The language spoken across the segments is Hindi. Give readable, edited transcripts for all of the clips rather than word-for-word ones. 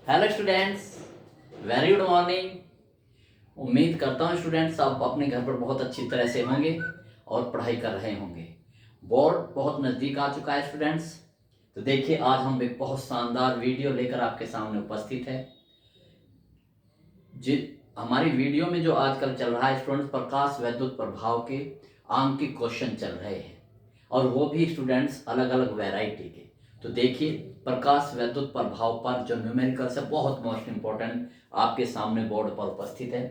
Hello students, very good morning. उम्मीद करता हूँ स्टूडेंट्स आप अपने घर पर बहुत अच्छी तरह से होंगे और पढ़ाई कर रहे होंगे। बोर्ड बहुत नज़दीक आ चुका है स्टूडेंट्स। तो देखिए आज हम एक बहुत शानदार वीडियो लेकर आपके सामने उपस्थित है। जी, हमारी वीडियो में जो आजकल चल रहा है स्टूडेंट्स, प्रकाश वैद्युत प्रभाव के आंकिक क्वेश्चन चल रहे हैं और वो भी स्टूडेंट्स अलग अलग वैरायटी के। तो देखिए प्रकाश वैद्युत प्रभाव पर जो न्यूमेरिकल्स है बहुत मोस्ट इंपॉर्टेंट आपके सामने बोर्ड पर उपस्थित है।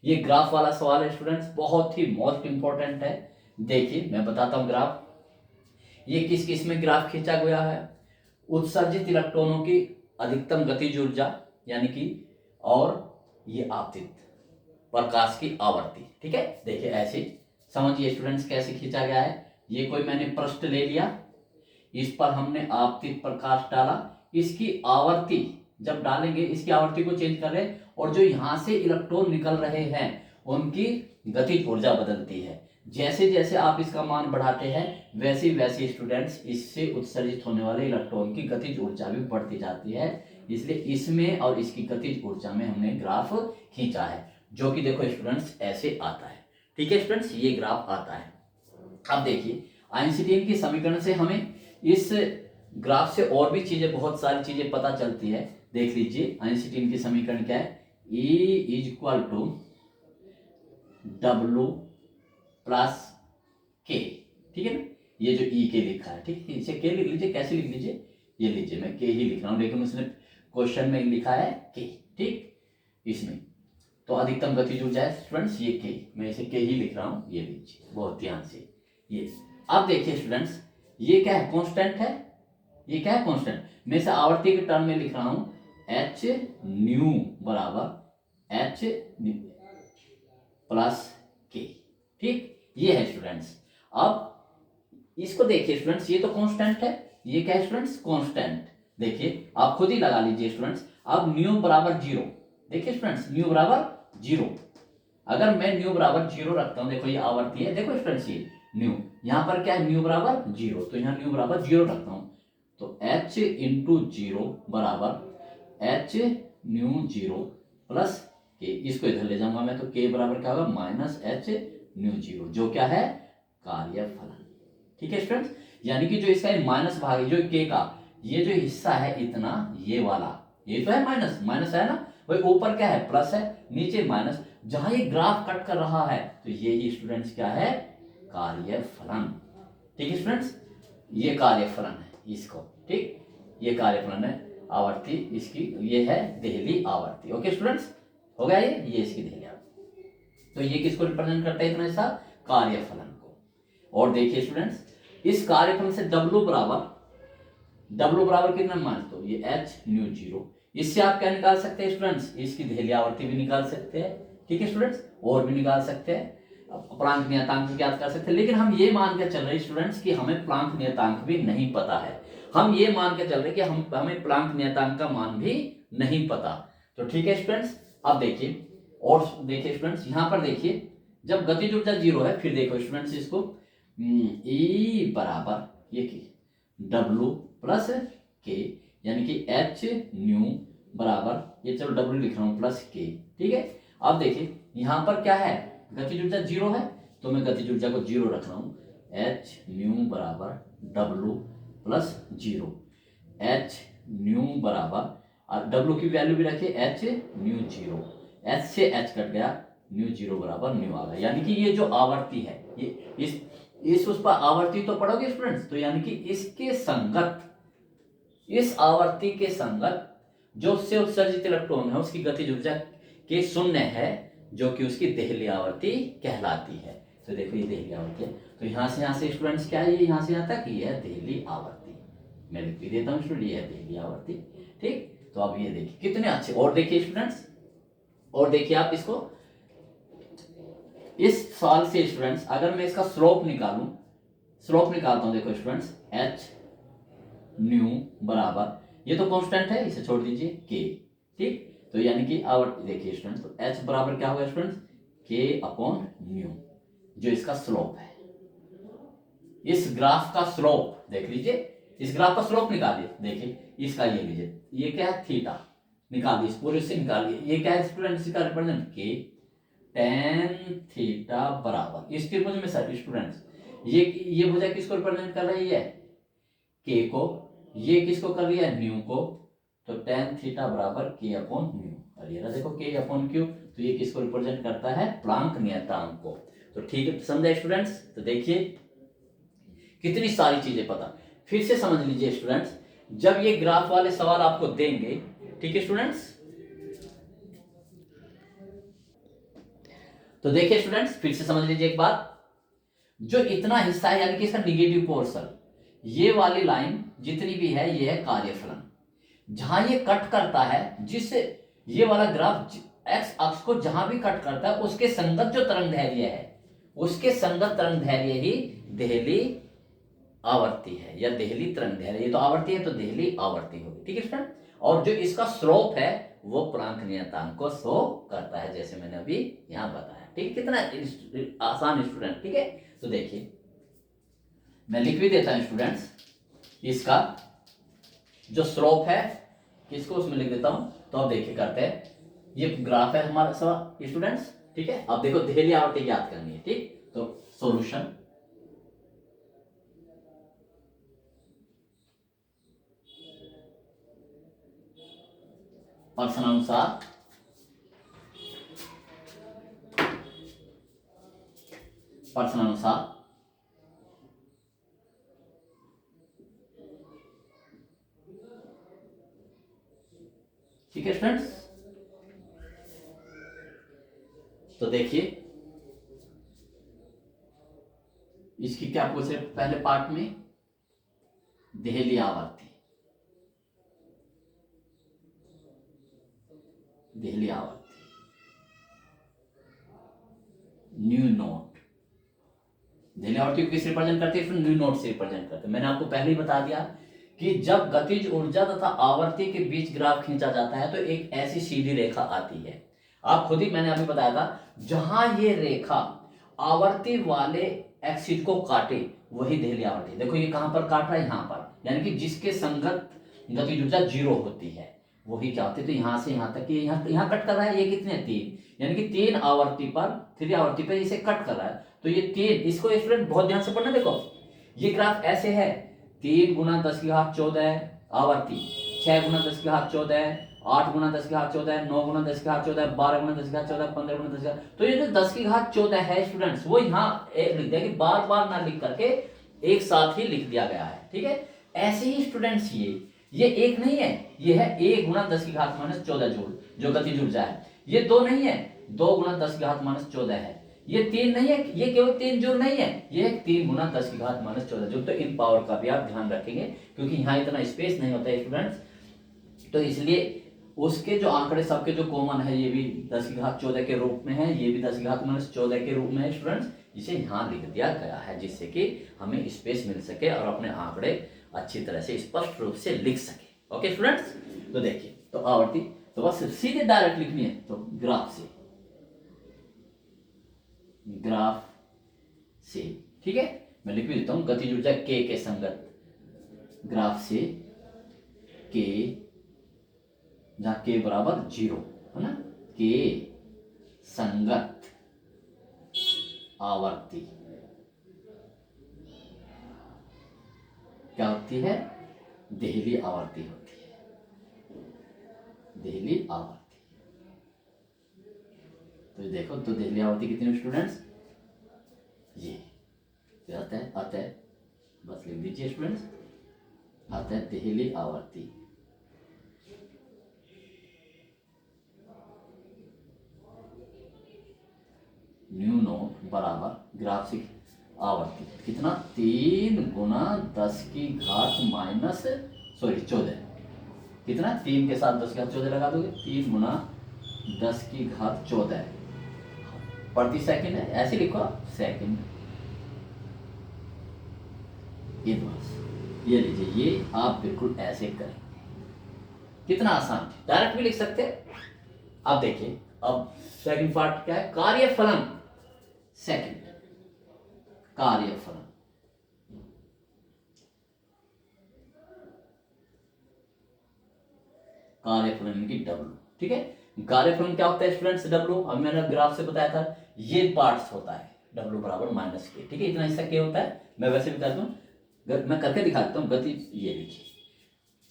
ये ग्राफ वाला सवाल है स्टूडेंट्स, बहुत ही मोस्ट इंपॉर्टेंट है। देखिए मैं बताता हूँ ग्राफ। ये किस किस में ग्राफ खींचा गया है? उत्सर्जित इलेक्ट्रॉनों की अधिकतम गतिज ऊर्जा यानी कि, और ये आपतित प्रकाश की आवर्ती। ठीक है, देखिए ऐसे समझिए स्टूडेंट्स कैसे खींचा गया है। ये कोई मैंने पृष्ठ ले लिया, इस पर हमने आपतित प्रकाश डाला, इसकी आवर्ती जब डालेंगे इसकी आवर्ती को चेंज कर रहे हैं और जो यहां से इलेक्ट्रॉन निकल रहे हैं उनकी गतिज ऊर्जा बदलती है। जैसे जैसे आप इसका मान बढ़ाते हैं वैसे वैसे स्टूडेंट्स इससे उत्सर्जित होने वाले इलेक्ट्रॉन की गतिज ऊर्जा भी बढ़ती जाती है। इसलिए इसमें और इसकी गतिज ऊर्जा में हमने ग्राफ खींचा है जो कि देखो स्टूडेंट्स ऐसे आता है। ठीक है स्टूडेंट्स, ये ग्राफ आता है। अब देखिए आइंस्टीन की समीकरण से हमें इस ग्राफ से और भी चीजें, बहुत सारी चीजें पता चलती है। देख लीजिए आइंस्टीन की समीकरण क्या है, E is equal to W plus K. ठीक है ना, ये जो E के लिखा है, ठीक है, इसे के लिख लीजिए। कैसे लिख लीजिए, ये लीजिए, मैं के ही लिख रहा हूं लेकिन उसने क्वेश्चन में लिखा है के। ठीक, इसमें तो अधिकतम गतिज ऊर्जा है स्टूडेंट्स ये के, मैं इसे के ही लिख रहा हूं, ये लीजिए बहुत ध्यान से। ये अब देखिए स्टूडेंट्स, ये क्या है, कांस्टेंट है। ये क्या है, कांस्टेंट। मैं इसे आवर्ती के टर्म में लिख रहा हूं, एच न्यू बराबर एच प्लस के। ठीक, ये है स्टूडेंट्स। अब इसको देखिए स्टूडेंट्स, ये तो कांस्टेंट है, ये क्या है स्टूडेंट्स, कांस्टेंट। देखिए आप खुद ही लगा लीजिए स्टूडेंट्स। अब न्यू बराबर जीरो, देखिए स्टूडेंट्स न्यू बराबर जीरो। अगर मैं न्यू बराबर जीरो रखता हूं, देखो ये आवर्ती है, देखो स्टूडेंट्स ये न्यू, यहां पर क्या है न्यू बराबर जीरो, तो यहां न्यू बराबर जीरो रखता हूं तो h इंटू जीरो बराबर h न्यू जीरो प्लस के। इसको इधर ले जाऊंगा मैं तो k बराबर क्या होगा, माइनस h न्यू जीरो, जो क्या है कार्यफलन। ठीक है स्टूडेंट्स, यानी कि जो इसका माइनस भाग है, जो k का ये जो हिस्सा है इतना, ये वाला, ये तो है माइनस, माइनस है ना, वही ऊपर क्या है प्लस है, नीचे माइनस। जहां ये ग्राफ कट कर रहा है तो ये स्टूडेंट्स क्या है, कार्यफलन। ठीक है स्टूडेंट्स, ये कार्यफलन है इसको। ठीक, ये कार्यफलन है आवर्ती इसकी, ये है देहली आवर्ती। ओके स्टूडेंट्स, हो गया ये इसकी देहली आवर्ती। तो ये किसको रिप्रेजेंट करता है इतना हिस्सा, कार्यफलन को। और देखिए स्टूडेंट्स, इस कार्यफलन से W बराबर कितना मान, तो ये h न्यू जीरो। इससे आप क्या निकाल सकते हैं स्टूडेंट्स, इसकी देहली आवर्ती भी निकाल सकते हैं। ठीक है स्टूडेंट्स, और भी निकाल सकते हैं, प्लांक नियतांक भी ज्ञात कर सकते हैं। लेकिन हम ये मान के चल रहे हैं स्टूडेंट्स कि हमें प्लांक नियतांक भी नहीं पता है। हम ये मान के चल रहे हैं कि हमें प्लांक नियतांक का मान भी नहीं पता। तो ठीक है स्टूडेंट्स, अब देखिए, और देखिए स्टूडेंट्स यहां पर देखिए, जब गतिज ऊर्जा जीरो है, फिर देखो स्टूडेंट्स इसको E बराबर ये की W प्लस के, यानी कि h न्यू बराबर, ये चलो W लिख रहा हूं प्लस के। ठीक है, अब देखिए यहां पर क्या है, गतिज ऊर्जा जीरो है तो मैं गतिज ऊर्जा को जीरो रख रहा हूं, h न्यू बराबर W plus zero, h new बराबर, और W की वैल्यू भी रखिए h न्यू जीरो, h से h कट गया, न्यू जीरो बराबर न्यू आ गया। यानी कि ये जो आवर्ती है, ये इस उस पर आवर्ती तो पढ़ोगे स्टूडेंट्स, तो यानी कि इसके संगत, इस आवर्ती के संगत जो उससे उत्सर्जित इलेक्ट्रॉन है उसकी गतिज ऊर्जा के शून्य है, जो कि उसकी देहली आवर्ती कहलाती है। तो देखो ये देहली आवर्ती है, तो यहां से स्टूडेंट्स क्या है, ये यहां से यहां तक ये है देहली आवर्ती। मैं लिख भी देता हूं स्टूडेंट, ये है देहली आवर्ती। ठीक, तो अब ये देखिए कितने अच्छे, और देखिए स्टूडेंट्स, और देखिए आप इसको, इस सवाल से स्टूडेंट्स अगर मैं इसका स्लोप निकालूं, स्लोप निकालता हूं, देखो स्टूडेंट्स h न्यू बराबर, ये तो कांस्टेंट है इसे छोड़ दीजिए k। ठीक, तो यानी कि आवर्ती, देखिए स्टूडेंट्स तो h बराबर क्या होगा स्टूडेंट्स, k अपॉन न्यू, जो इसका स्लोप है। इस ग्राफ का स्लोप देख लीजिए, इस ग्राफ का स्लोप निकालिए, देखिए इसका ये लीजिए, ये क्या है थीटा, निकाल दी, पूरे से निकालिए। ये क्या है स्टूडेंट, इसका रिप्रेजेंट के tan थीटा बराबर इस त्रिभुज में सर स्टूडेंट्स ये भुजा किसको रिप्रेजेंट कर रही है, के को, ये किसको कर रही है, न्यू को, तो tan थीटा बराबर के अपॉन न्यू। और ये ना देखो के अपॉन क्यू, तो ये किसको रिप्रेजेंट करता है, प्लांक नियतांक को। तो ठीक है समझे स्टूडेंट्स। तो देखिए कितनी सारी चीजें पता, फिर से समझ लीजिए स्टूडेंट्स, जब ये ग्राफ वाले सवाल आपको देंगे, ठीक है स्टूडेंट्स, तो देखिए स्टूडेंट्स फिर से समझ लीजिए एक बात, जो इतना हिस्सा है यानी कि इसका निगेटिव पोर्शन, ये वाली लाइन जितनी भी है ये है कार्यफलन। जहां ये कट करता है, जिससे ये वाला ग्राफ एक्स अक्ष को जहां भी कट करता है उसके संगत जो तरंग धैर्य है, उसके संगत तरंग धैर्य ही देहली आवर्ती है या देहली तरंग धैर्य। ये तो आवर्ती है तो देहली आवर्ती होगी, ठीक है फ्रेंड। और जो इसका स्लोप है वो प्लांक नियतांक को शो करता है, जैसे मैंने अभी यहां बताया, ठीक है। कितना आसान स्टूडेंट, ठीक है। तो देखिए मैं लिख भी देता हूं स्टूडेंट्स, इसका जो स्लोप है किसको उसमें लिख देता हूं। तो अब देखिए करते हैं, ये ग्राफ है हमारा सब स्टूडेंट्स, ठीक है। अब देखो देहली आवर्ती याद करनी है, ठीक। तो सॉल्यूशन, प्रश्नानुसार प्रश्नानुसार ठीक है स्टूडेंट्स। तो देखिए इसकी क्या पूछ रहे, पहले पार्ट में देहली आवर्ती, देहली आवर्ती, न्यू नोट, देहली आवर्ती को किस रिप्रेजेंट करते हैं, न्यू नोट से रिप्रेजेंट करते हैं। मैंने आपको पहले ही बता दिया कि जब गतिज ऊर्जा तथा आवर्ती के बीच ग्राफ खींचा जाता है तो एक ऐसी सीधी रेखा आती है। आप खुद ही, मैंने अभी बताया था, जहां ये रेखा आवर्ती वाले एक्सिस को काटे वही देहली आवर्ती। देखो ये कहां पर काट रहा है, यहां पर, यानी कि जिसके संगत गतिज ऊर्जा 0 होती है वही क्या होती है। तो यहां से यहां तक, यहां कट कर रहा है, ये कितने 3, यानी कि 3 आवर्ती पर, 3 आवर्ती पर इसे कट कर रहा है। तो ये 3, इसको स्टूडेंट बहुत ध्यान से पढ़ना। देखो ये ग्राफ ऐसे है, 3 गुना 10 की घात 14 आवर्ती, 6 गुना 10 की घात 14, 8 गुना 10 की घात 14, 9 गुना 10 की घात 14, 12 गुना 10 की घात 14, 15 गुना 10 की घात। तो ये जो 10 की घात 14 है स्टूडेंट्स, वो यहाँ एक लिख दिया कि बार बार ना लिख करके एक साथ ही लिख दिया गया है, ठीक है। ऐसे ही स्टूडेंट्स ये एक नहीं है, ये है 1 गुना 10 की घात माइनस 14 जूल जो गतिज ऊर्जा है। ये 2 नहीं है, 2 गुना 10 की घात माइनस 14 है। ये 3 नहीं है, ये केवल 3 जूल नहीं है, ये 3 गुना 10 की घात माइनस 14 जूल। तो इन पावर का भी आप ध्यान रखेंगे क्योंकि यहाँ इतना स्पेस नहीं होता है स्टूडेंट्स, तो इसलिए उसके जो आंकड़े सबके जो कॉमन है, ये भी 10 की घात 14 के रूप में है, ये भी 10 की घात माइनस 14 के रूप में है स्टूडेंट्स। इसे यहाँ लिख दिया गया है जिससे कि हमें स्पेस मिल सके और अपने आंकड़े अच्छी तरह से स्पष्ट रूप से लिख सके। Okay students. तो देखिए, तो आवर्ती तो बस सीधे डायरेक्ट लिखनी है, तो ग्राफ से, ग्राफ से, ठीक है। मैं लिख भी देता हूं, गतिज ऊर्जा के संगत, ग्राफ से के, जहां के बराबर 0 है ना, के संगत आवर्ती क्या होती है, देहली आवर्ती होती है, देहली आवर्ती। तो देखो, तो देहली आवर्ती कितनी स्टूडेंट्स, ये आता है बस लिख दीजिए स्टूडेंट्स, आता है देहली आवर्ती, न्यू नोट बराबर ग्राफ से आवर्ती कितना, 3 गुना 10 की घात माइनस, सॉरी 14, कितना, 3 के साथ 10 की घात 14 लगा दोगे, 3 गुना 10 की घात 14 प्रति सेकंड है, ऐसे लिखो सेकंड। ये बस ये लीजिए, ये आप बिल्कुल ऐसे करें, कितना आसान, डायरेक्ट भी लिख सकते हैं। अब देखिए, अब सेकंड पार्ट क्या है, कार्यफलन, सेकंड कार्यफलन। कार्यफलन की W। ठीक है, कार्यफलन क्या होता है स्टूडेंट्स? W, अब मैंने ग्राफ से बताया था, ये पार्ट्स होता है W बराबर माइनस के। ठीक है, इतना हिस्सा K होता है। मैं वैसे भी कर दूं, मैं करके दिखाता हूँ। गति, ये देखिए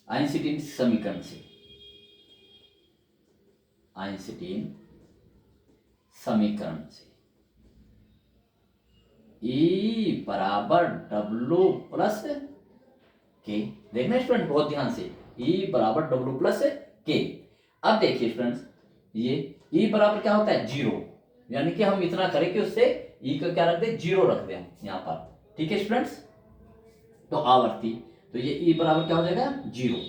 आइंस्टीन समीकरण से, आइंस्टीन समीकरण से E बराबर W प्लस के। देखना स्टूडेंट बहुत ध्यान से, E बराबर W प्लस के। अब देखिए स्टूडेंट्स, ये E बराबर क्या होता है? 0, यानी कि हम इतना करें कि उससे E का क्या रख दे? 0 रख दें यहाँ पर। ठीक है स्टूडेंट्स, तो आवर्ती, तो ये E बराबर क्या हो जाएगा? 0,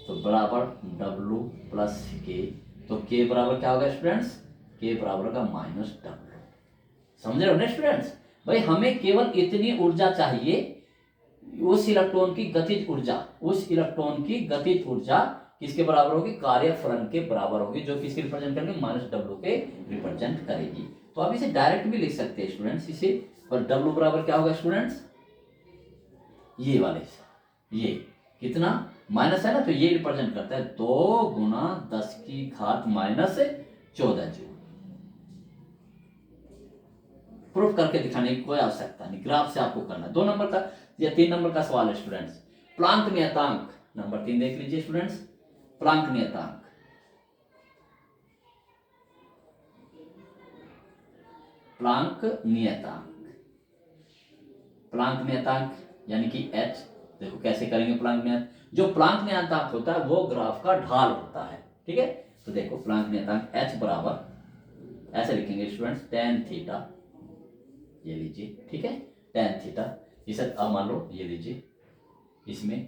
तो बराबर W प्लस के। तो K बराबर क्या होगा स्टूडेंट्स? K बराबर का माइनस W। समझ रहे हो ना स्टूडेंट्स? भाई हमें केवल इतनी ऊर्जा चाहिए, उस इलेक्ट्रॉन की गतिज ऊर्जा, उस इलेक्ट्रॉन की गतिज ऊर्जा किसके बराबर होगी? कार्यफलन के बराबर होगी, जो किसके रिप्रेजेंट करेंगे? माइनस W के रिप्रेजेंट करेगी। तो आप इसे डायरेक्ट भी लिख सकते हैं स्टूडेंट्स इसे, पर W बराबर क्या होगा स्टूडेंट्स? ये वाले हिस्सा, ये कितना माइनस है ना, तो ये रिप्रेजेंट करता है 2 गुना 10 की घात माइनस 14 जूल। प्रूफ करके दिखाने की कोई आवश्यकता नहीं, ग्राफ से आपको करना। 2 नंबर का या 3 नंबर का सवाल है स्टूडेंट्स, प्लांक नियतांक नंबर 3 देख लीजिए स्टूडेंट्स। प्लांक नियतांक, प्लांक नियतांक, प्लांक नियतांक यानी कि H। देखो कैसे करेंगे प्लांक नियतांक। जो प्लांक नियतांक होता है वो ग्राफ का ढाल होता है। ठीक है, तो देखो प्लांक नियतांक H बराबर ऐसे लिखेंगे स्टूडेंट्स, tan थीटा, ये लीजिए। ठीक है, tan थीटा, इसे अब मान लो ये लीजिए, इसमें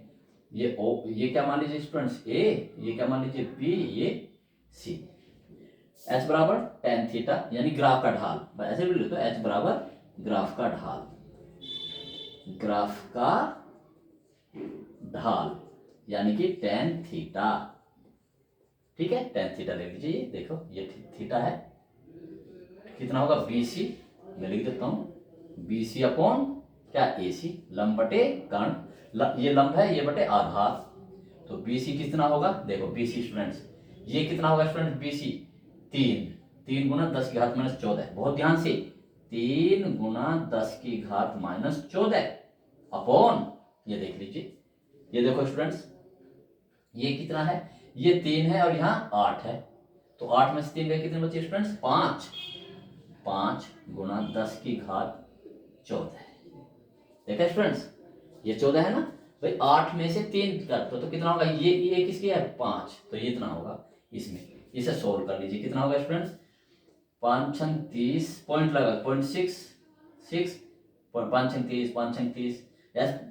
ये O, ये क्या मान लीजिए स्टूडेंट्स? A, ये क्या मान लीजिए? B, ये C। H बराबर tan थीटा यानी ग्राफ का ढाल, ऐसे भी लिखो H बराबर ग्राफ का ढाल, ग्राफ का ढाल यानी कि tan थीटा। ठीक है, tan थीटा ले लीजिए, देखो ये थीटा है, कितना होगा? BC, मैं लिख देता हूं BC अपॉन क्या? AC, लंब बटे कर्ण, ये लंब है, ये बटे आधार, तो BC कितना होगा? देखो BC स्टूडेंट्स, ये कितना होगा स्टूडेंट? BC 3 गुना 10 की घात माइनस 14, बहुत ध्यान से, 3 गुना 10 की घात माइनस 14 अपॉन, ये देख लीजिए, ये देखो स्टूडेंट्स, ये कितना है? ये 3 है और यहाँ 8 है, तो 8 में से 3 गए, कितने बचे स्टूडेंट्स? 5 गुना 10 की घात 14। देखा स्टूडेंट्स, ये 14 है ना भाई, 8 में से 3 कर तो कितना होगा? ये किसकी है? 5, तो ये इतना होगा इसमें। इसे सोल्व कर लीजिए, कितना होगा स्टूडेंट्स? 5 छंग 30, पॉइंट लगा 0.66, 5 छंग 30, 5 छंग 30,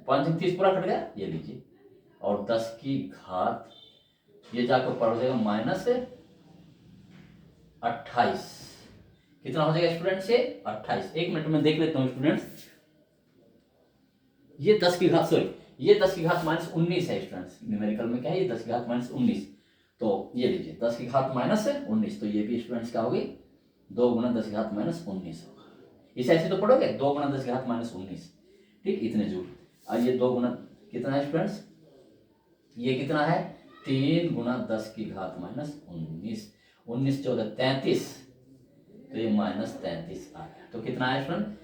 5 छंग 30 पूरा कट गया, ये लीजिए, और 10 की घात ये जाकर पड़ जाएगा माइनस 28। कितना हो जाएगा स्टूडेंट्स? ये 28। 1 मिनट में देख लेता हूँ स्टूडेंट्स, ये 10 की घात, सॉरी, ये 10 की घात माइनस 19 है स्टूडेंट्स, न्यूमेरिकल में क्या है? ये 10 की घात माइनस 19, तो ये लीजिए 10 की घात माइनस 19, तो ये भी स्टूडेंट्स क्या होगी? 2 गुना 10 की घात माइनस 19 होगा। इसे ऐसे तो पढ़ोगे, 2 गुना 10 की घात माइनस 19, ठीक, इतने जूल। और ये 2 गुना कितना है स्टूडेंट्स? ये कितना है? 3 गुना 10 की घात माइनस 19, 19 14 33, तो ये माइनस 33 आ गया, तो कितना है स्टूडेंट?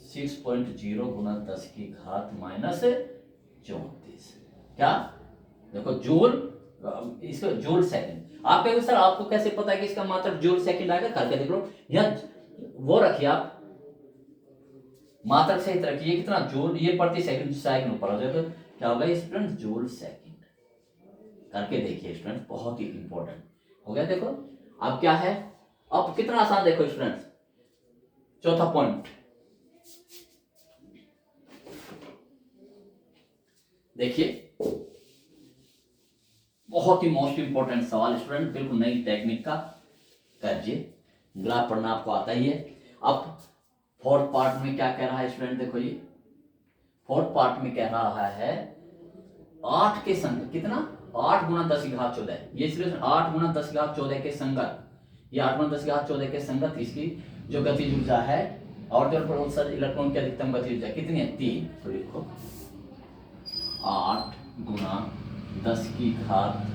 6.0 गुना 10 की घात माइनस 34। क्या? देखो जूल, इसको जूल सेकंड। आप कहेंगे सर आपको कैसे पता है कि इसका मात्रक जूल सेकंड आएगा? करके देख लो, यहाँ वो रखिए आप, मात्रक सहित रखिए, कितना जूल, ये प्रति सेकंड सेकंड ऊपर हो जाए तो क्या होगा स्टूडेंट? Joule second. करके देखिए स्टूडेंट, बहुत ही इंपॉर्टेंट हो गया। देखो अब क्या है, अब कितना आसान, देखो स्टूडेंट्स, चौथा पॉइंट देखिए, बहुत ही मोस्ट इंपॉर्टेंट सवाल स्टूडेंट, बिल्कुल नई टेक्निक का करिए, ग्राफ पढ़ना आपको आता ही है। अब फोर्थ पार्ट में क्या कह रहा है स्टूडेंट? देखो ये फोर्थ पार्ट में कह रहा है 8 के संग, कितना? 8 गुना 10 की घात 14, ये सिर्फ 8 गुना 10 की घात 14 के संगत, ये 8 गुना 10 की घात 14 के संगत इसकी जो गतिज ऊर्जा है, और जो इलेक्ट्रॉन की अधिकतम गतिज ऊर्जा कितनी है? 3, तो लिखो 8 गुना 10 की घात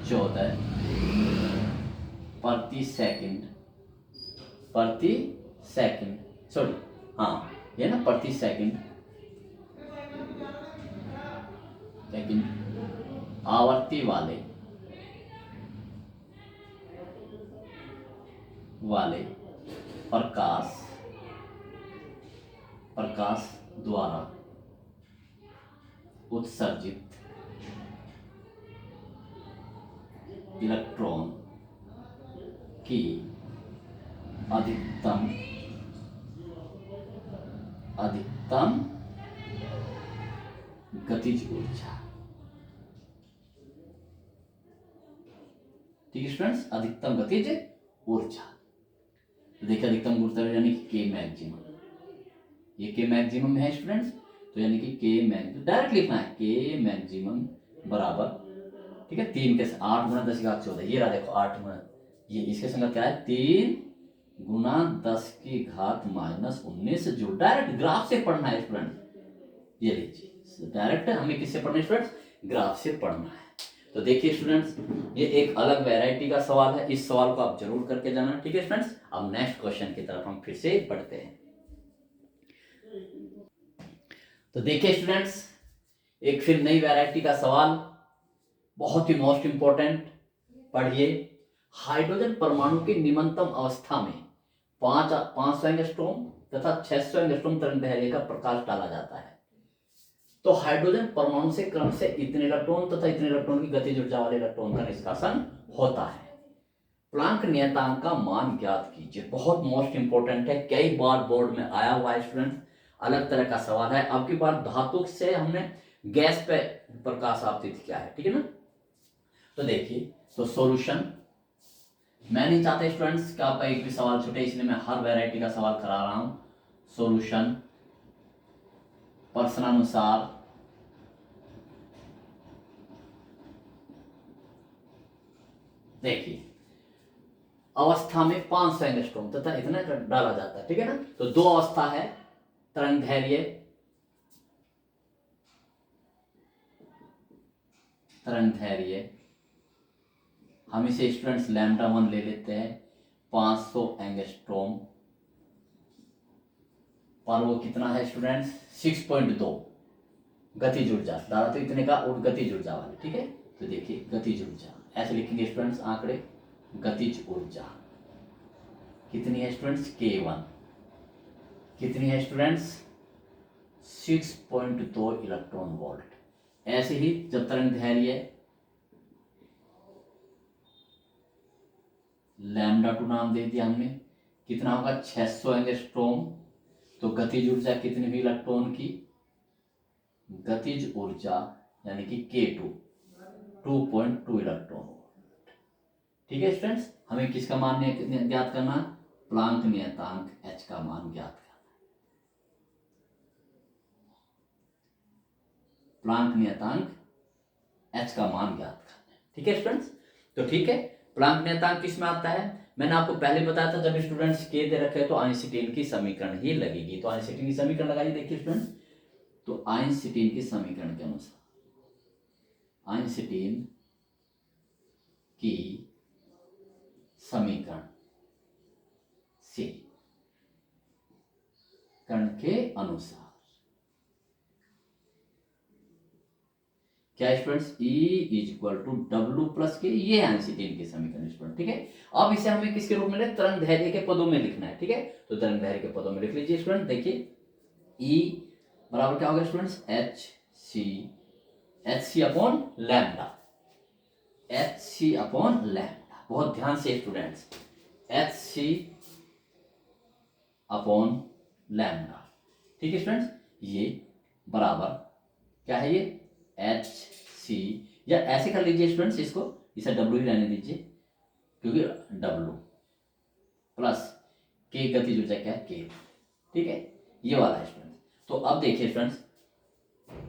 14 प्रति सेकंड, प्रति सेकंड, सॉरी हाँ ये ना प्रति सेकंड, आवर्ती वाले प्रकाश द्वारा उत्सर्जित इलेक्ट्रॉन की अधिकतम गतिज ऊर्जा। ठीक है स्टूडेंट्स, अधिकतम गतिज ऊर्जा। तो देखिए अधिकतम ऊर्जा यानी कि के मैक्सिमम, ये के मैक्सिमम है स्टूडेंट्स, तो यानी कि के मैक्सिमम डायरेक्ट लिखना है, के मैक्सिमम बराबर, ठीक है 3 के 8 गुना 10 की घात 14, ये रहा देखो 8 गुना, ये इसके संगत क्या है 3 गुना 10 की घात -19 जूल। डायरेक्ट ग्राफ से पढ़ना है स्टूडेंट, ये लीजिए डायरेक्ट हमें किससे पढ़ना है स्टूडेंट्स, ग्राफ से पढ़ना है। तो देखिए स्टूडेंट्स ये एक अलग वैरायटी का सवाल है, इस सवाल को आप जरूर करके जाना। ठीक है स्टूडेंट्स, अब नेक्स्ट क्वेश्चन की तरफ हम फिर से बढ़ते हैं। तो देखिए स्टूडेंट्स एक फिर नई वैरायटी का सवाल, बहुत ही मोस्ट इंपॉर्टेंट, पढ़िए। हाइड्रोजन परमाणु की निम्नतम अवस्था में 500 एंगस्ट्रॉम तथा 600 एंगस्ट्रॉम तरंगदैर्घ्य का प्रकाश डाला जाता है, तो हाइड्रोजन परमाणु से क्रम से इतने इलेक्ट्रॉन तथा इतने इलेक्ट्रॉन की गतिज ऊर्जा वाले इलेक्ट्रॉन का निष्कासन होता है। प्लांक नियतांक का मान ज्ञात कीजिए। बहुत मोस्ट इंपॉर्टेंट है, कई बार बोर्ड में आया हुआ है स्टूडेंट, अलग तरह का सवाल है। अब की बार धातु से हमने गैस पे प्रकाश आपतित किया है, ठीक है ना। तो देखिए, तो सॉल्यूशन, मैं नहीं चाहता स्टूडेंट्स कि आपका एक भी सवाल छूटे, इसलिए मैं हर वैरायटी का सवाल करा रहा हूं। सॉल्यूशन प्रश्नानुसार देखिए अवस्था में 500 एंगस्ट्रॉम तथा इतना डाला जाता है, ठीक है ना। तो दो अवस्था है, तरंगदैर्घ्य हम इसे स्टूडेंट्स λ1 ले लेते हैं, 500 एंगस्ट्रॉम पर वो कितना है स्टूडेंट्स 6.2 गतिज ऊर्जा डाला, तो इतने का और गतिज ऊर्जा वाले, ठीक है। तो देखिए गतिज ऊर्जा ऐसे लिखेंगे स्टूडेंट्स, आंकड़े गतिज ऊर्जा कितनी है स्टूडेंट्स, K1 कितनी है स्टूडेंट्स 6.2 इलेक्ट्रॉन वोल्ट। ऐसे ही जब तरंगदैर्घ्य λ2 नाम दे दिया हमने, कितना होगा 600 एंगस्ट्रॉम, तो गतिज ऊर्जा कितनी हुई इलेक्ट्रॉन की, गतिज ऊर्जा यानी कि K2 2.2 इलेक्ट्रॉन वोल्ट। ठीक है स्टूडेंट्स, हमें किसका मान ज्ञात करना, प्लांक नियतांक H का मान ज्ञात करना, प्लांक नियतांक H का मान ज्ञात करना है। ठीक है स्टूडेंट्स, तो ठीक है, प्लांक नियतांक किस में आता है, मैंने आपको पहले बताया था, जब स्टूडेंट्स के दे रखे तो आइंस्टीन की समीकरण ही लगेगी। तो आइंस्टीन की समीकरण लगाइए, देखिए स्टूडेंट्स, तो आइंस्टीन की समीकरण के अनुसार, आइंस्टीन की समीकरण से कण के अनुसार क्या students, E equal to W plus K, ये आइंस्टीन की समीकरण स्टूडेंट। ठीक है, अब इसे हमें किसके रूप में, तरंगदैर्घ्य के पदों में लिखना है। ठीक है, तो तरंगदैर्घ्य के पदों में लिख लीजिए स्टूडेंट। देखिए E बराबर क्या होगा students, HC upon lambda, HC upon lambda. बहुत ध्यान से स्टूडेंट्स, HC अपॉन लैम्डा। ठीक है स्टूडेंट्स, ये बराबर क्या है, ये HC, या ऐसे कर लीजिए स्टूडेंट्स, इसको इसे W ही रहने दीजिए, क्योंकि W प्लस K गतिज ऊर्जा क्या है, K। ठीक है, ये वाला है स्टूडेंट्स। तो अब देखिए स्टूडेंट्स,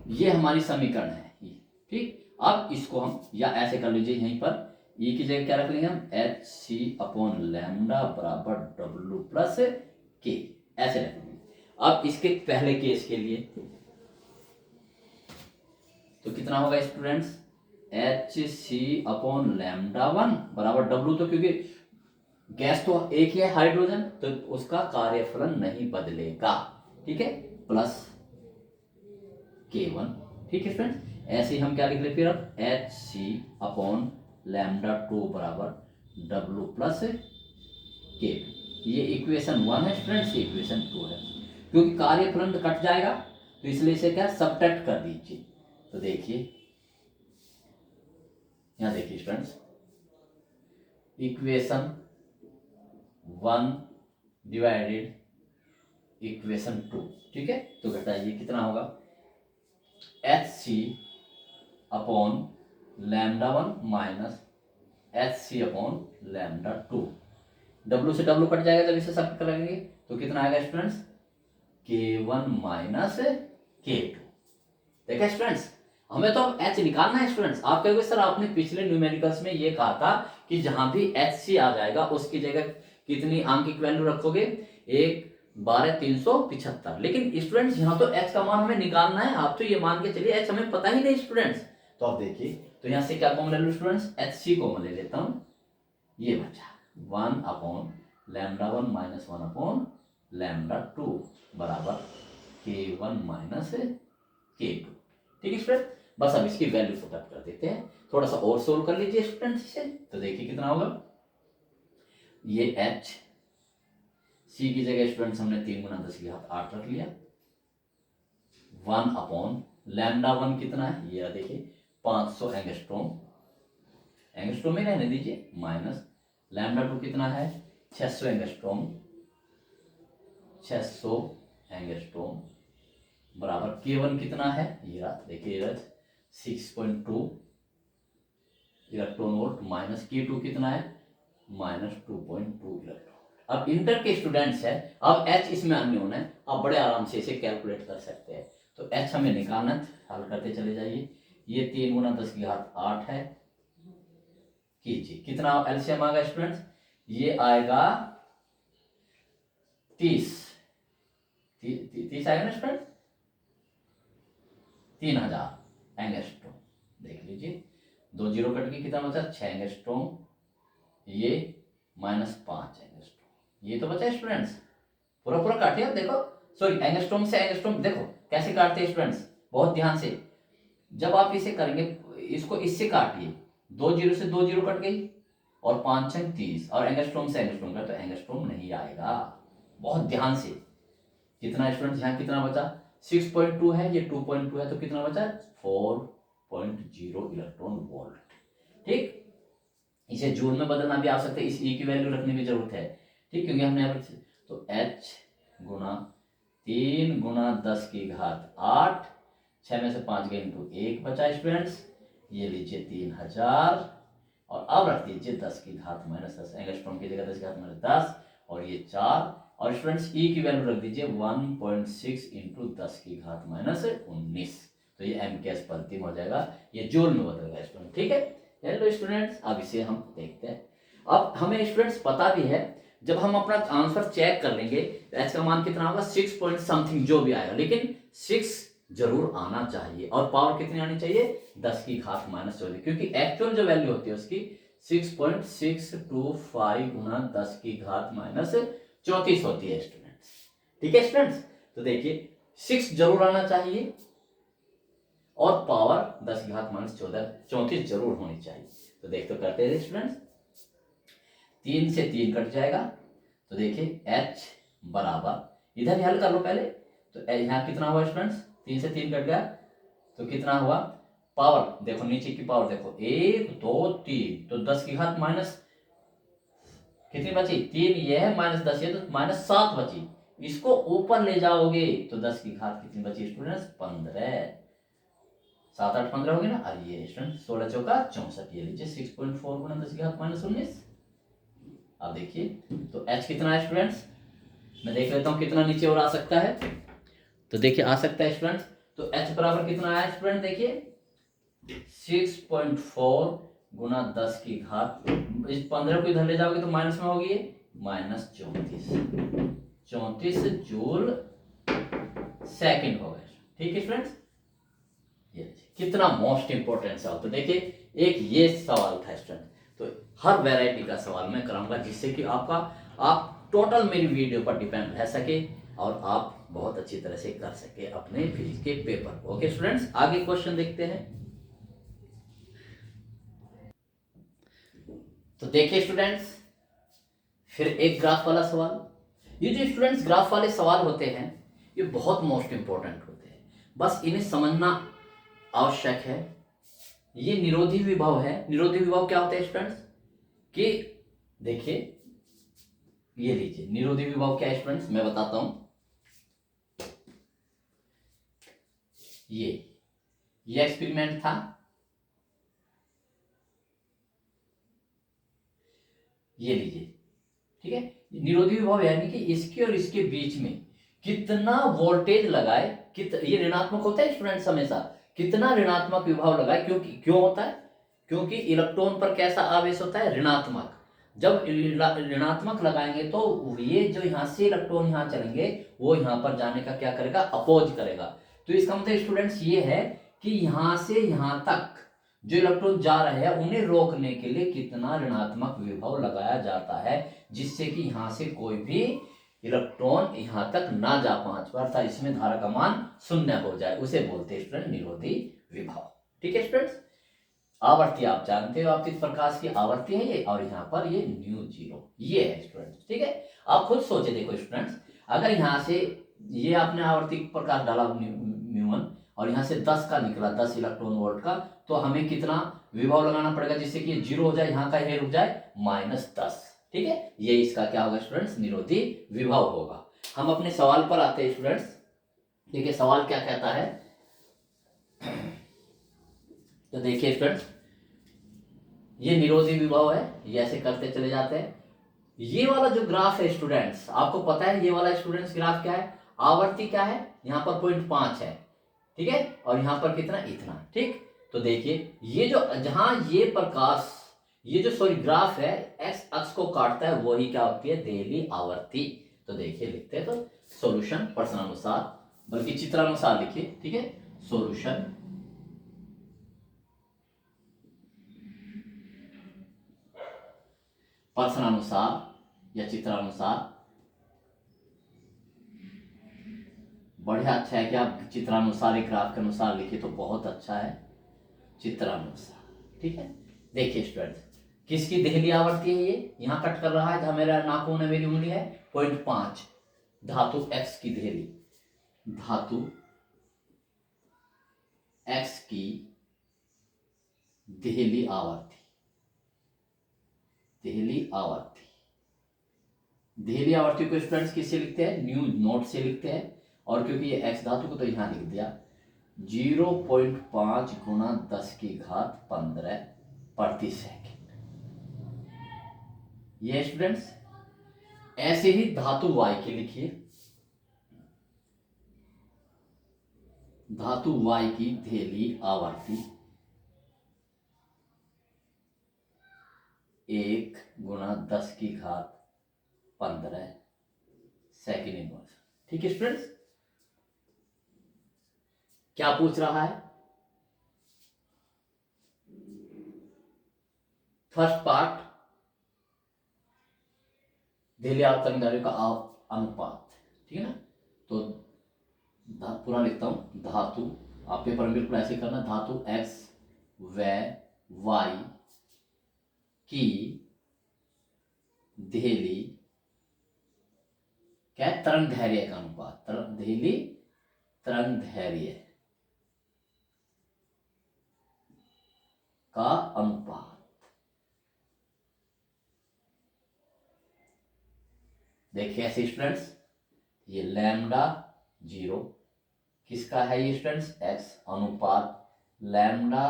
ये हमारी समीकरण है, ठीक। अब इसको हम या ऐसे कर लीजिए, यहीं पर E की जगह क्या रख लेंगे हम, HC अपॉन लैम्डा बराबर W प्लस K, ऐसे रख लेंगे। अब इसके पहले केस के लिए तो कितना होगा students, H C upon lambda one बराबर डब्लू, तो क्योंकि गैस तो एक ही है हाइड्रोजन, तो उसका कार्यफलन नहीं बदलेगा, ठीक है, प्लस K1, ठीक है फ्रेंड्स। ऐसे ही हम क्या लिख ले फिर अब H C upon lambda two बराबर डब्लू प्लस K2। ये इक्वेशन 1 है स्टूडेंट्स, ये इक्वेशन 2 है। क्योंकि कार्यफलन कट जाएगा तो इसलिए इसे क्या सब्ट्रैक्ट कर दीजिए। तो देखिए यहां देखिए स्टूडेंट्स, इक्वेशन 1 डिवाइडेड इक्वेशन 2, ठीक है। तो घटाइए कितना होगा, H C upon lambda one minus H C upon lambda two, W से डब्ल्यू कट जाएगा जब इसे सब करेंगे तो कितना आएगा स्टूडेंट्स, K1 माइनस K2। देखिए स्टूडेंट्स, हमें तो अब एच निकालना है स्टूडेंट्स। आप कहोगे सर आपने पिछले न्यूमेरिकल्स में ये कहा था कि जहां भी एच सी आ जाएगा उसकी जगह कितनी अंक की वैल्यू रखोगे, 1 12 375। लेकिन स्टूडेंट्स यहाँ तो एच का मान हमें निकालना है, आप तो ये मान के चलिए एच हमें पता ही नहीं स्टूडेंट्स। तो आप देखिए, तो यहाँ से क्या कॉमन ले लो स्टूडेंट्स, एच सी कॉमन ले लेता हूँ, ये बचा 1 upon lambda one minus 1 upon lambda two बराबर K1 माइनस K2, ठीक है स्टूडेंट। बस अब इसकी वैल्यू पुटअप कर देते हैं, थोड़ा सा और सोल्व कर लीजिए स्टूडेंट्स इसे। तो देखिए कितना होगा, ये एच सी की जगह स्टूडेंट्स हमने 3 गुना 10 की घात 8 रख लिया, 1 अपॉन लैम्डा वन कितना है, ये देखिए 500 एंगस्ट्रॉम, एंगस्ट्रॉम में रहने दीजिए, माइनस लैम्डा टू कितना है 600 एंगस्ट्रॉम, 600 एंगस्ट्रॉम बराबर K1 कितना है, ये रहा देखिए 6.2 इलेक्ट्रॉन वोल्ट, माइनस K2 कितना है माइनस 2.2 इलेक्ट्रॉन। अब इंटर के स्टूडेंट्स है, अब H इसमें अननोन है, आप बड़े आराम से इसे कैलकुलेट कर सकते हैं। तो H हमें निकालना है, हल करते चले जाइए। ये 3 गुना 10 की घात 8 है, कीजिए कितना एलसीएम आएगा स्टूडेंट्स, ये आएगा 30 आएगा ना स्टूडेंट, 3000 एंगस्ट्रॉम। देख लीजिए 2 जीरो कट के कितना बचा 6 एंगस्ट्रॉम, ये माइनस 5 एंगस्ट्रॉम, ये तो बचा स्टूडेंट्स। पूरा पूरा काटिए आप देखो, सॉरी एंगस्ट्रॉम से एंगस्ट्रॉम देखो कैसे काटते हैं स्टूडेंट्स, बहुत ध्यान से। जब आप इसे करेंगे इसको इससे काटिए, 2 जीरो से 2 जीरो कट गई और 5 6 30, और एंगस्ट्रॉम से एंगस्ट्रॉम का तो एंगस्ट्रॉम नहीं आएगा, बहुत ध्यान से। कितना स्टूडेंट्स यहाँ कितना बचा 6.2 है, ये 2.2 है, तो कितना बचा 4.0 इलेक्ट्रॉन वोल्ट, ठीक। इसे जूल में बदलना भी आ सकता है, इस ई की वैल्यू रखने की जरूरत है, ठीक, क्योंकि हमने यहाँ पर तो H गुना 3 गुना 10 की घात 8, 6 में से 5 गए इंटू 1 बचा स्टूडेंट्स, ये लीजिए 3000, और अब रख दीजिए 10 की घात माइनस 10, एंगस्ट्रॉम की जगह 10 की घात माइनस 10, और ये 4, और स्टूडेंट्स ई की वैल्यू रख दीजिए 1.6 इंटू 10 की घात माइनस 19, तो ये एम के एस पलटी हो जाएगा, ये जूल में बदलेगा स्टूडेंट, ठीक है। हेलो स्टूडेंट्स, अब इसे हम देखते हैं। अब हमें स्टूडेंट्स पता भी है, जब हम अपना आंसर चेक कर लेंगे एच का मान कितना होगा 6 पॉइंट समथिंग जो भी आएगा, लेकिन 6 जरूर आना चाहिए, और पावर कितनी आनी चाहिए 10 की घात माइनस 14, क्योंकि एक्चुअल जो वैल्यू होती है उसकी 6.625 गुना 10 की घात माइनस 34 होती है स्टूडेंट्स, ठीक है स्टूडेंट्स। तो देखिए 6 जरूर आना चाहिए, और पावर 10 की घात माइनस 34 जरूर होनी चाहिए। तो देखते करते हैं स्टूडेंट्स, 3 से 3 कट जाएगा, तो देखिए H बराबर इधर हल कर लो पहले, तो यहाँ कितना हुआ स्टूडेंट्स 3 से 3 कट गया, तो कितना हुआ पावर देखो नीचे की पावर देखो 1 2 3, तो 10 की घात माइनस कितनी बची 3, ये है माइनस 10, ये तो माइनस 7 बची, इसको ऊपर ले जाओगे तो 10 की घात कितनी बची स्टूडेंट्स 15, 7 8 15 होगी ना, और ये स्टूडेंट 16 चौका 64, ये लीजिए 6.4 गुना 10 की घात माइनस 19। अब देखिए तो H कितना है स्टूडेंट्स, मैं देख लेता हूँ कितना नीचे और आ सकता है, तो देखिए आ सकता है स्टूडेंट्स, तो H बराबर कितना आया स्टूडेंट देखिए 6.4 गुना 10 की घात, इस 15 को इधर ले जाओगे तो माइनस में होगी माइनस 34 जूल सेकंड हो गया, ठीक है स्टूडेंट्स। ये कितना मोस्ट इंपोर्टेंट सवाल, तो देखिए एक ये सवाल था स्टूडेंट। तो हर वैरायटी का सवाल मैं कराऊंगा, जिससे कि आप टोटल मेरी वीडियो पर डिपेंड रह सके और आप बहुत अच्छी तरह से कर सके अपने फिजिक्स के पेपर। ओके स्टूडेंट्स, आगे क्वेश्चन देखते हैं। तो देखिए स्टूडेंट्स, फिर एक ग्राफ वाला सवाल। ये जो स्टूडेंट्स ग्राफ वाले सवाल होते हैं, ये बहुत मोस्ट इंपॉर्टेंट होते हैं, बस इन्हें समझना आवश्यक है। ये निरोधी विभव है। निरोधी विभव क्या होता है स्टूडेंट्स? कि देखिए, ये लीजिए, निरोधी विभव क्या है स्टूडेंट्स, मैं बताता हूं। ये एक्सपेरिमेंट था, ये लीजिए, ठीक है। निरोधी विभव यानी कि इसके और इसके बीच में कितना वोल्टेज लगाए, ये ऋणात्मक होता है स्टूडेंट्स हमेशा। कितना ऋणात्मक विभव लगाए, क्योंकि क्यों होता है? क्योंकि इलेक्ट्रॉन पर कैसा आवेश होता है? ऋणात्मक। जब ऋणात्मक लगाएंगे तो ये जो यहां से इलेक्ट्रॉन यहां चलेंगे, वो यहां पर जाने का क्या करेगा? अपोज करेगा। तो इसका मतलब स्टूडेंट्स ये है कि यहां से यहां तक जो इलेक्ट्रॉन जा रहे हैं, उन्हें रोकने के लिए कितना ऋणात्मक विभव लगाया जाता है, जिससे कि यहां से कोई भी इलेक्ट्रॉन यहां तक ना जा पाए, इसमें धारा का मान शून्य हो जाए, उसे बोलते हैं स्टूडेंट निरोधी विभव। ठीक है स्टूडेंट्स। आवर्ती आप जानते हो, आपतित प्रकाश की आवर्ती है ये, और यहाँ पर ये न्यू जीरो ये है स्टूडेंट्स। ठीक है, आप खुद सोचे देखो स्टूडेंट्स, अगर यहाँ से ये आपने आवर्ती प्रकाश डाला म्यू1 और यहाँ से 10 का निकला, 10 इलेक्ट्रॉन वोल्ट का, तो हमें कितना विभव लगाना पड़ेगा जिससे कि जीरो हो जाए, यहाँ का ये रुक जाए -10। ठीक है, ये इसका क्या होगा स्टूडेंट्स? निरोधी विभव होगा। हम अपने सवाल पर आते हैं स्टूडेंट्स। देखिए सवाल क्या कहता है, तो देखिए स्टूडेंट्स, ये निरोधी विभव है, ये ऐसे करते चले जाते हैं। ये वाला जो ग्राफ है स्टूडेंट्स, आपको पता है ये वाला स्टूडेंट्स ग्राफ क्या है? आवर्ती क्या है? यहाँ पर 0.5 है, ठीक है, और यहाँ पर कितना? इतना। ठीक, तो देखिए ये जो जहां ये प्रकाश, ये जो सॉरी ग्राफ है, एक्स अक्ष को काटता है, वही क्या होती है? देहली आवर्ती। तो देखिए लिखते हैं, तो सॉल्यूशन प्रश्नानुसार, बल्कि चित्रानुसार लिखिए, ठीक है। सॉल्यूशन प्रश्नानुसार या चित्रानुसार, बढ़िया, अच्छा है कि आप चित्रानुसार एक ग्राफ के अनुसार लिखिए, तो बहुत अच्छा है, चित्रानुसार। ठीक है, देखिए स्टूडेंट्स, किसकी देहली आवर्ती है? ये यहां कट कर रहा है, जहां मेरा नाखून है, मेरी उंगली है, 0.5 धातु एक्स की देहली, धातु एक्स की देहली आवर्ती, देहली आवर्ती। देहली आवर्ती को स्टूडेंट्स किससे लिखते हैं? न्यू नोट से लिखते हैं, और क्योंकि ये एक्स धातु को तो यहां लिख दिया, 0.5 गुणा 10 की घात 15 प्रति सेकंड। ये स्टूडेंट्स, ऐसे ही धातु वाई की लिखिए, धातु वाई की देहली आवर्ती 1 गुणा 10 की घात 15 सेकंड इनवर्स। ठीक है स्टूडेंट्स, क्या पूछ रहा है? फर्स्ट पार्ट, देहली आवर्तन धारियों का अनुपात, ठीक है ना। तो पूरा लिखता हूं, धातु, आप पेपर में बिल्कुल ऐसे करना, धातु एक्स व वाई की देहली क्या है? तरंग धैर्य का अनुपात, देहली तरंग धैर्य का अनुपात। देखिए ऐसे स्टूडेंट्स, ये लैम्डा 0 किसका है? ये स्टूडेंट्स एक्स अनुपात लैम्डा,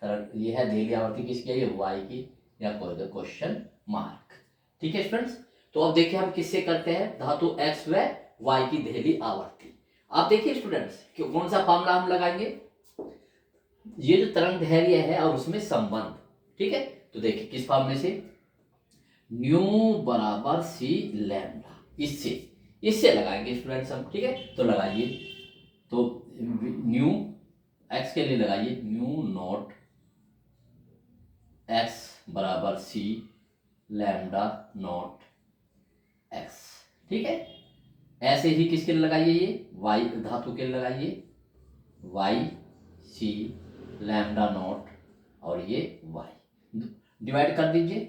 ये है देहली आवर्ती किसकी है? ये वाई की, या कोई क्वेश्चन मार्क। ठीक है स्टूडेंट्स, तो अब देखिए हम किससे करते हैं? धातु एक्स व वाई की देहली आवर्ती। आप देखिए स्टूडेंट्स, कौन सा फॉर्मूला हम लगाएंगे? ये जो तरंग धैर्य है और उसमें संबंध, ठीक है। तो देखिए किस फॉर्मूले से? न्यू बराबर सी लैम्डा, इससे लगाएंगे स्टूडेंट्स हम, ठीक है। तो लगाइए, तो न्यू एक्स के लिए लगाइए न्यू नॉट एक्स बराबर सी लैम्डा नॉट एक्स। ठीक है, ऐसे ही किसके लिए लगाइए, ये वाई धातु के लिए लगाइए, वाई सी लैम्डा नॉट और ये वाई डिवाइड कर दीजिए।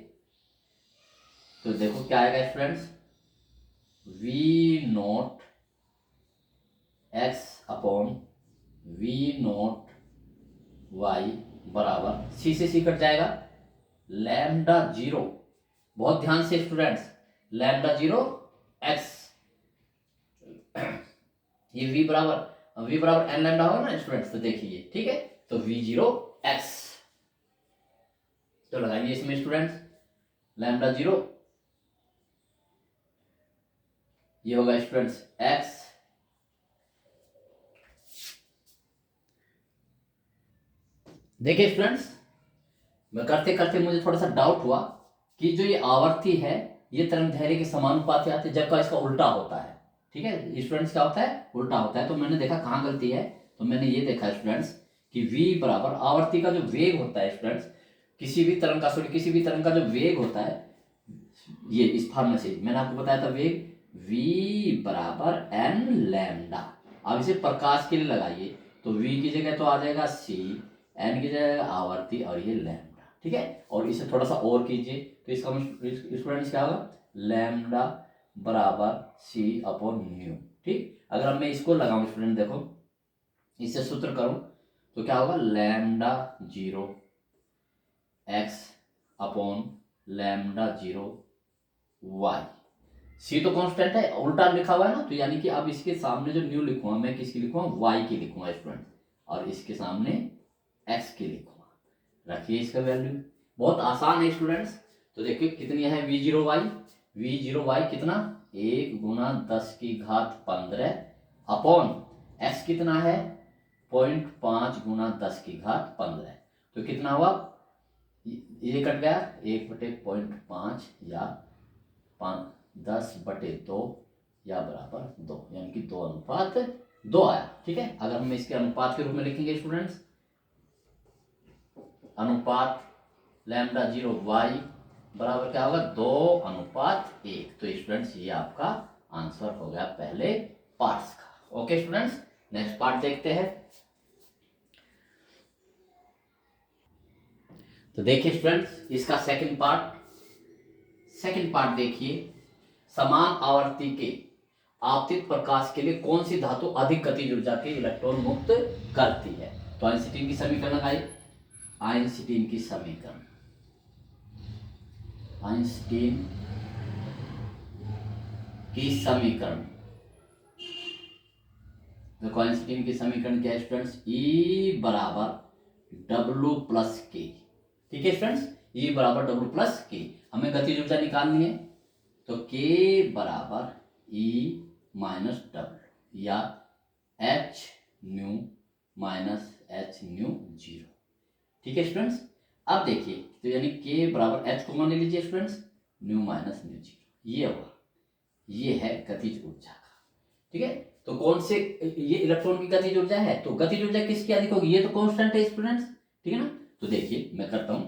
तो देखो क्या आएगा students, V naught X upon V naught Y बराबर सी से सी कट जाएगा, लैम्डा जीरो, बहुत ध्यान से स्टूडेंट्स, लैम्डा जीरो एक्स, ये वी बराबर एन लैम्डा होगा ना स्टूडेंट्स, तो देखिए ठीक है, तो वी जीरो एक्स, तो लगाइए इसमें स्टूडेंट्स लैम्डा जीरो, ये होगा स्टूडेंट्स एक्स देखिए स्टूडेंट्स, मैं करते करते मुझे थोड़ा सा डाउट हुआ कि जो ये आवर्ती है ये तरंग दैर्घ्य के समानुपाती आती है, जबकि इसका उल्टा होता है। ठीक है स्टूडेंट्स, क्या होता है, उल्टा होता है। तो मैंने देखा कहाँ गलती है, तो मैंने ये देखा स्टूडेंट्स कि v बराबर आवर्ती का जो वेग होता है स्टूडेंट्स, किसी भी तरंग का जो वेग होता है, ये इस फॉर्मूले से मैंने आपको बताया था, वेग v बराबर n लैम्डा। अब इसे प्रकाश के लिए लगाइए, तो v की जगह तो आ जाएगा c, n की जगह आवर्ती और ये लैम्डा। ठीक है, और इसे थोड़ा सा और कीजिए, तो इसका स्टूडेंट्स क्या होगा, लैम्डा बराबर c अपॉन न्यू। ठीक, अगर अब मैं इसको लगाऊं स्टूडेंट, देखो इससे सूत्र करूं तो क्या होगा, lambda zero x upon lambda zero y, c तो कांस्टेंट है, उल्टा लिखा हुआ है ना, तो यानी कि अब इसके सामने जो न्यू लिखूंगा मैं, किसकी लिखूंगा, वाई की लिखूंगा स्टूडेंट, और इसके सामने एक्स की लिखूंगा। रखिए इसका वैल्यू, बहुत आसान है स्टूडेंट्स। तो देखिए कितनी है वी जीरो वाई कितना, 1 गुना 10 की घात 15 अपॉन एक्स कितना है 0.5 गुना 10 की घात 15, तो कितना हुआ, ये कट गया 1/0.5 या 10/2 या बराबर 2, यानी कि 2:2 आया। ठीक है, अगर हम इसके अनुपात के रूप में लिखेंगे स्टूडेंट्स, अनुपात लैम्डा जीरो वाई बराबर क्या होगा, 2:1। तो स्टूडेंट्स ये आपका आंसर हो गया पहले पार्ट्स का। ओके स्टूडेंट्स, नेक्स्ट पार्ट देखते हैं। तो देखिए स्टूडेंट्स इसका सेकंड पार्ट देखिए, समान आवर्ती के आपतित प्रकाश के लिए कौन सी धातु अधिक गतिज ऊर्जा के इलेक्ट्रॉन मुक्त करती है। तो आइंस्टीन की समीकरण लगाई, आइंस्टीन की समीकरण देखो आइंस्टीन की समीकरण क्या है स्टूडेंट्स, E बराबर डब्ल्यू प्लस के। ठीक है स्टूडेंट्स, E बराबर डब्ल्यू प्लस के, हमें गतिज ऊर्जा निकालनी है, तो K बराबर E माइनस डब्ल्यू या H new minus H mu zero. ठीक है स्टूडेंट्स, अब देखिए तो यानी K बराबर H को मान लीजिए students, new minus mu zero, ये हुआ, ये है गतिज ऊर्जा का। ठीक है, तो कौन से, ये इलेक्ट्रॉन की गतिज ऊर्जा है, तो गतिज ऊर्जा किसकी अधिक होगी, ये तो कांस्टेंट है स्टूडेंट्स। ठीक है ना, तो देखिए मैं करता हूं,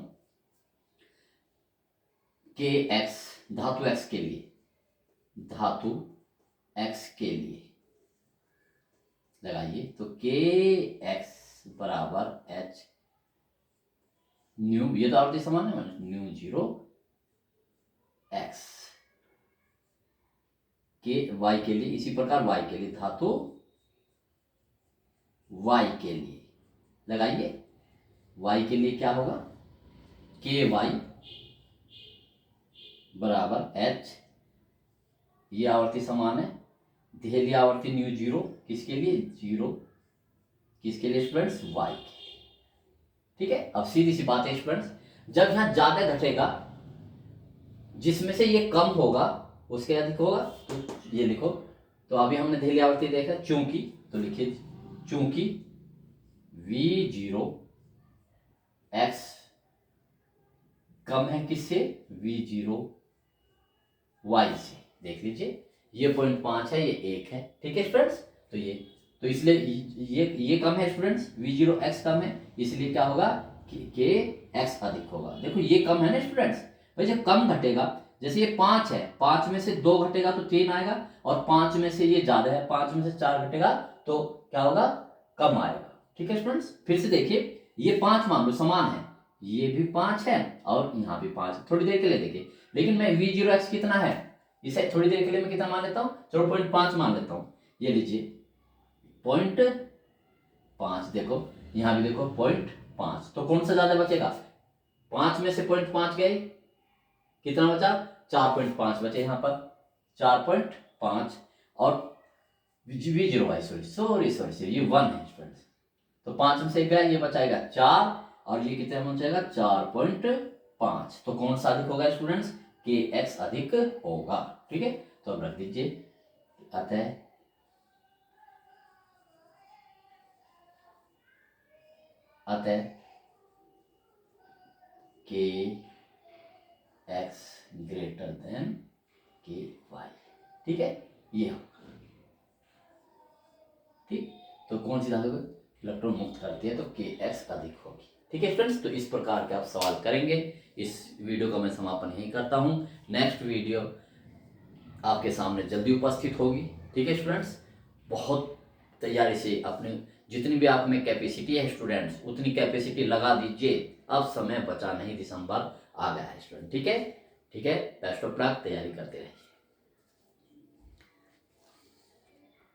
के एक्स धातु एक्स के लिए लगाइए, तो के एक्स बराबर एच न्यू, ये तो आवृत्ति समान है, न्यू जीरो एक्स, के वाई के लिए इसी प्रकार वाई के लिए, धातु वाई के लिए लगाइए, वाई के लिए क्या होगा, के वाई बराबर एच, ये आवर्ती समान है, ध्येय आवर्ती न्यू जीरो, किसके लिए, जीरो किसके लिए स्टूडेंट्स, वाई के लिए। ठीक है, अब सीधी सी बात है स्टूडेंट्स, जब यहां ज्यादा घटेगा जिसमें से ये कम होगा उसके अधिक होगा, तो ये लिखो, तो अभी हमने ध्येय आवर्ती देखा चूंकि, तो लिखिए चूंकि वी जीरो एक्स कम है किससे, वी जीरो वाई से, देख लीजिए ये 0.5 है, ये 1 है। ठीक है स्टूडेंट्स, तो ये, तो इसलिए ये कम है स्टूडेंट्स, v0 x कम है, इसलिए क्या होगा, के एक्स अधिक होगा। देखो ये कम है ना स्टूडेंट्स, भाई जब कम घटेगा, जैसे ये 5 है, 5 में से 2 घटेगा तो 3 आएगा, और 5 में से ये ज्यादा है, 5 में से 4 घटेगा तो क्या होगा, कम आएगा। ठीक है स्टूडेंट्स, फिर से देखिए, ये 5 मान लो समान है, ये भी 5 है और यहाँ भी 5 है। थोड़ी देर के लिए देखिए, लेकिन मैं v0x कितना है, इसे थोड़ी देर के लिए मैं कितना मान लेता हूँ, 0.5 मान लेता हूँ। ये लीजिए 0.5, देखो यहाँ भी देखो 0.5, तो कौन सा ज्यादा बचेगा, 5 में से 0.5 गए, कितना बचा, 4.5 बचे यहाँ पर, 4.5, और v0 है, सॉरी ये 1 है स्टूडेंट्स, तो 5 में से गया, ये बचाएगा 4, और ये कितना हो जाएगा 4.5, तो कौन सा अधिक होगा स्टूडेंट्स, के एक्स अधिक होगा। ठीक है, तो अब रख दीजिए, अतः के एक्स ग्रेटर देन के वाई। ठीक है, ये होगा। ठीक, तो कौन सी धातु इलेक्ट्रॉन मुक्त करती है, तो के एक्स अधिक होगी। ठीक है स्टूडेंट्स, तो इस प्रकार के आप सवाल करेंगे। इस वीडियो का मैं समापन यही करता हूँ, नेक्स्ट वीडियो आपके सामने जल्दी उपस्थित होगी। ठीक है स्टूडेंट्स, बहुत तैयारी से अपने जितनी भी आप में कैपेसिटी है स्टूडेंट्स, उतनी कैपेसिटी लगा दीजिए, अब समय बचा नहीं, दिसंबर आ गया है स्टूडेंट। ठीक है, ठीक है, बेस्ट ऑफ लक, तैयारी करते रहिए।